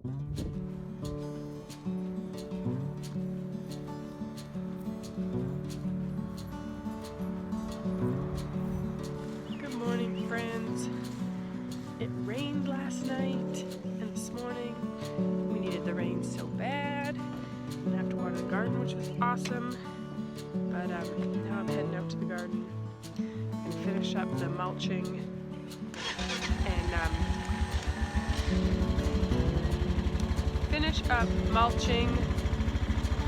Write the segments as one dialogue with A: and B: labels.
A: Good morning, friends. It rained last night and this morning. We needed the rain so bad. I have to water the garden, which was awesome. But now I'm heading out to the garden and finish up the mulching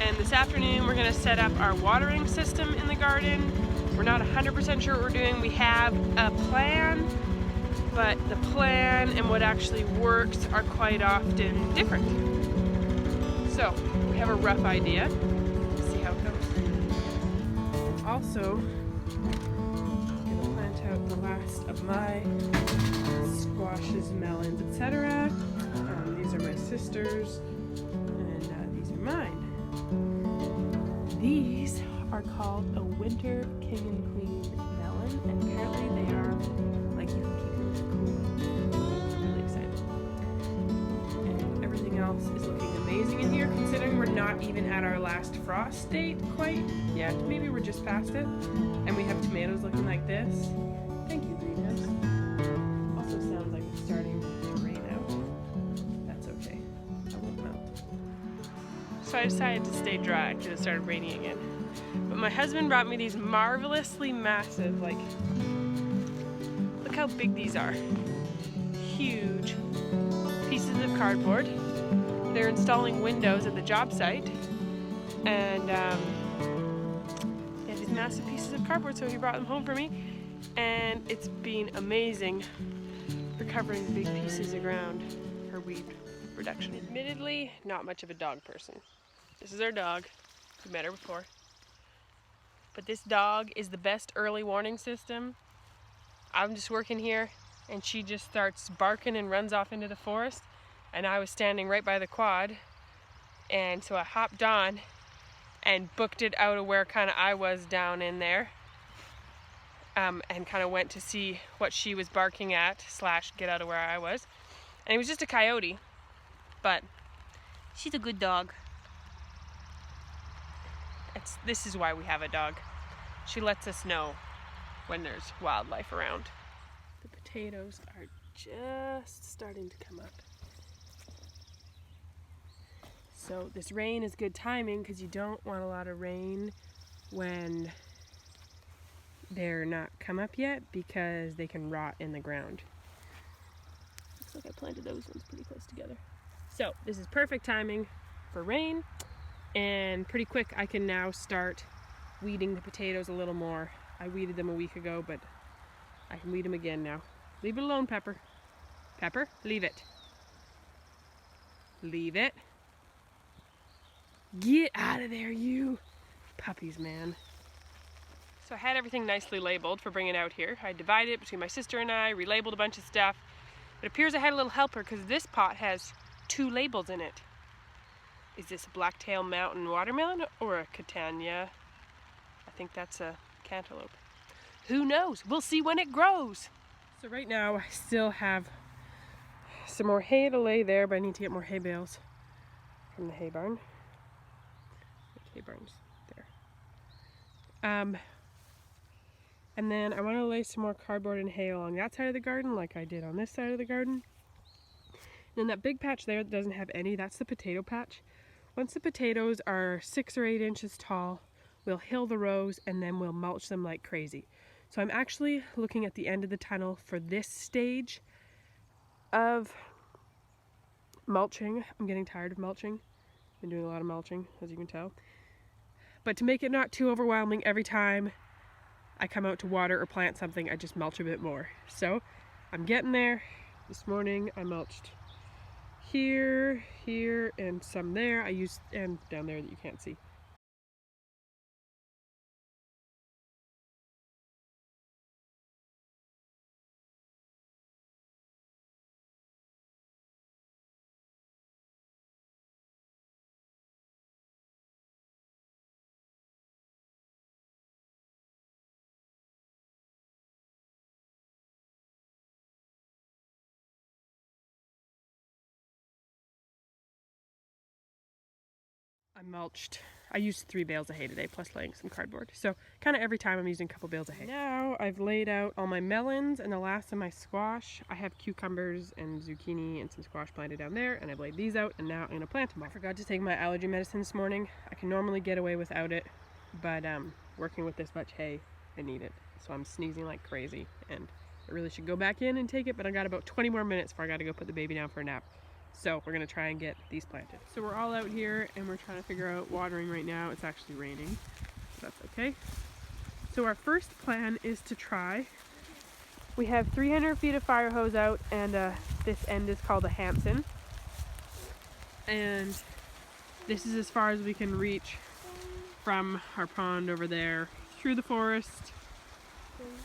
A: and this afternoon we're going to set up our watering system in the garden. We're not 100% sure what we're doing. We have a plan, but the plan and what actually works are quite often different. So we have a rough idea. Let's see how it goes. Also, I'm gonna plant out the last of my squashes, melons, etc. These are my sister's, and these are mine. These are called a winter king and queen melon, and apparently they are like you can keep them cool. I'm really excited. And everything else is looking amazing in here, considering we're not even at our last frost date quite yet. Maybe we're just past it. And we have tomatoes looking like this. Thank you, greenhouse. Also sounds like it's starting to rain out. That's okay. I won't melt. So I decided to stay dry because it started raining again. But my husband brought me these marvelously massive, like, look how big these are. Huge pieces of cardboard. They're installing windows at the job site. And these massive pieces of cardboard, so he brought them home for me. And it's been amazing recovering big pieces of ground for weed reduction. Admittedly, not much of a dog person. This is our dog. You met her before. But this dog is the best early warning system. I'm just working here and she just starts barking and runs off into the forest. And I was standing right by the quad. And so I hopped on and booked it out of where kind of I was down in there. And kind of went to see what she was barking at / get out of where I was. And it was just a coyote, but she's a good dog. This is why we have a dog. She lets us know when there's wildlife around. The potatoes are just starting to come up. So this rain is good timing because you don't want a lot of rain when they're not come up yet because they can rot in the ground. Looks like I planted those ones pretty close together. So this is perfect timing for rain, and pretty quick I can now start weeding the potatoes a little more. I weeded them a week ago, but I can weed them again now. Leave it alone, Pepper. Pepper, leave it. Leave it. Get out of there, you puppies, man. So I had everything nicely labeled for bringing it out here. I divided it between my sister and I, relabeled a bunch of stuff. It appears I had a little helper because this pot has 2 labels in it. Is this a Blacktail Mountain watermelon or a Catania? I think that's a cantaloupe. Who knows? We'll see when it grows. So right now I still have some more hay to lay there, but I need to get more hay bales from the hay barn. Hay barn's there. And then I want to lay some more cardboard and hay along that side of the garden like I did on this side of the garden. And then that big patch there that doesn't have any, that's the potato patch. Once the potatoes are 6 or 8 inches tall, we'll hill the rows and then we'll mulch them like crazy. So I'm actually looking at the end of the tunnel for this stage of mulching. I'm getting tired of mulching. I've been doing a lot of mulching, as you can tell. But to make it not too overwhelming, every time I come out to water or plant something, I just mulch a bit more. So I'm getting there. This morning I mulched here, here, and some there. And down there that you can't see. I mulched. I used 3 bales of hay today, plus laying some cardboard. So kind of every time I'm using a couple bales of hay. Now I've laid out all my melons and the last of my squash. I have cucumbers and zucchini and some squash planted down there, and I've laid these out, and now I'm gonna plant them all. I forgot to take my allergy medicine this morning. I can normally get away without it, but working with this much hay, I need it. So I'm sneezing like crazy, and I really should go back in and take it, but I got about 20 more minutes before I gotta go put the baby down for a nap. So we're gonna try and get these planted. So we're all out here and we're trying to figure out watering right now. It's actually raining, so that's okay. So our first plan is to try. We have 300 feet of fire hose out, and this end is called a Hansen. And this is as far as we can reach from our pond over there, through the forest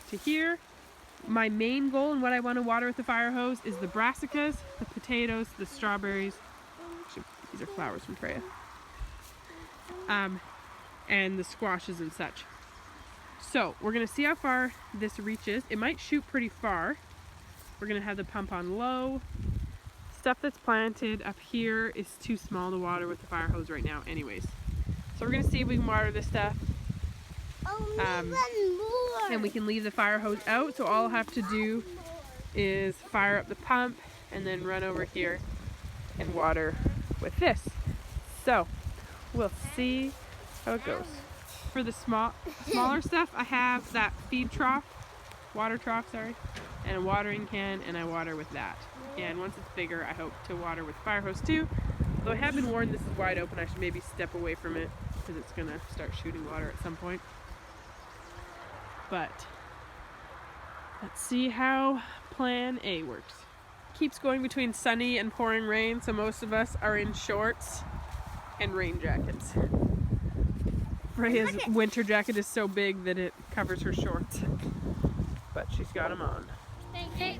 A: to here. My main goal and what I want to water with the fire hose is the brassicas, the potatoes, the strawberries. Actually, these are flowers from Freya. And the squashes and such. So we're going to see how far this reaches. It might shoot pretty far. We're going to have the pump on low. Stuff that's planted up here is too small to water with the fire hose right now anyways. So we're going to see if we can water this stuff. And we can leave the fire hose out, so all I'll have to do is fire up the pump and then run over here and water with this. So we'll see how it goes. For the smaller stuff, I have that feed trough, water trough, sorry, and a watering can, and I water with that. And once it's bigger, I hope to water with fire hose too. Though I have been warned this is wide open, I should maybe step away from it because it's gonna start shooting water at some point. But let's see how plan A works. Keeps going between sunny and pouring rain, so most of us are in shorts and rain jackets. Freya's winter jacket is so big that it covers her shorts, but she's got them on.
B: Hey.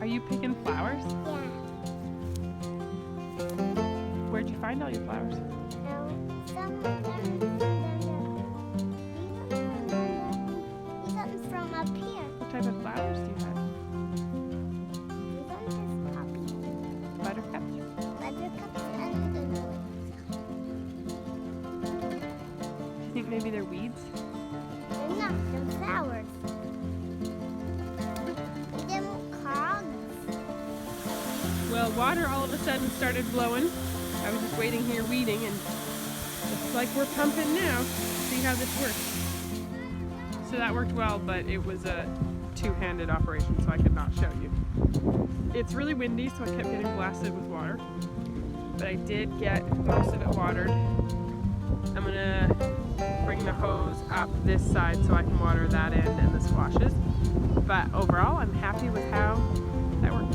A: Are you picking flowers?
B: Yeah.
A: Where'd you find all your flowers?
B: Some of them from up here.
A: What type of flowers do you have?
B: These are just poppies.
A: Buttercups?
B: Buttercups and
A: Do you think maybe they're weeds?
B: they're not. They're flowers. They're cogs.
A: Well, water all of a sudden started blowing. I was just waiting here weeding, and looks like we're pumping now. See how this works. So that worked well, but it was a two-handed operation, so I could not show you. It's really windy, so I kept getting blasted with water. But I did get most of it watered. I'm gonna bring the hose up this side so I can water that end and the squashes. But overall, I'm happy with how that worked.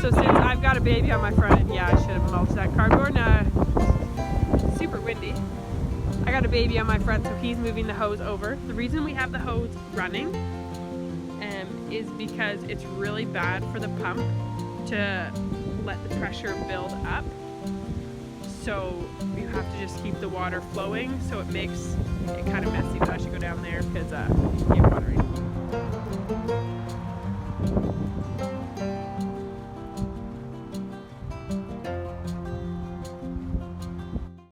A: So since I've got a baby on my front end, yeah, I should have mulched that cardboard. Super windy. I got a baby on my front, so he's moving the hose over. The reason we have the hose running is because it's really bad for the pump to let the pressure build up. So you have to just keep the water flowing, so it makes it kind of messy, but I should go down there because I can't watering.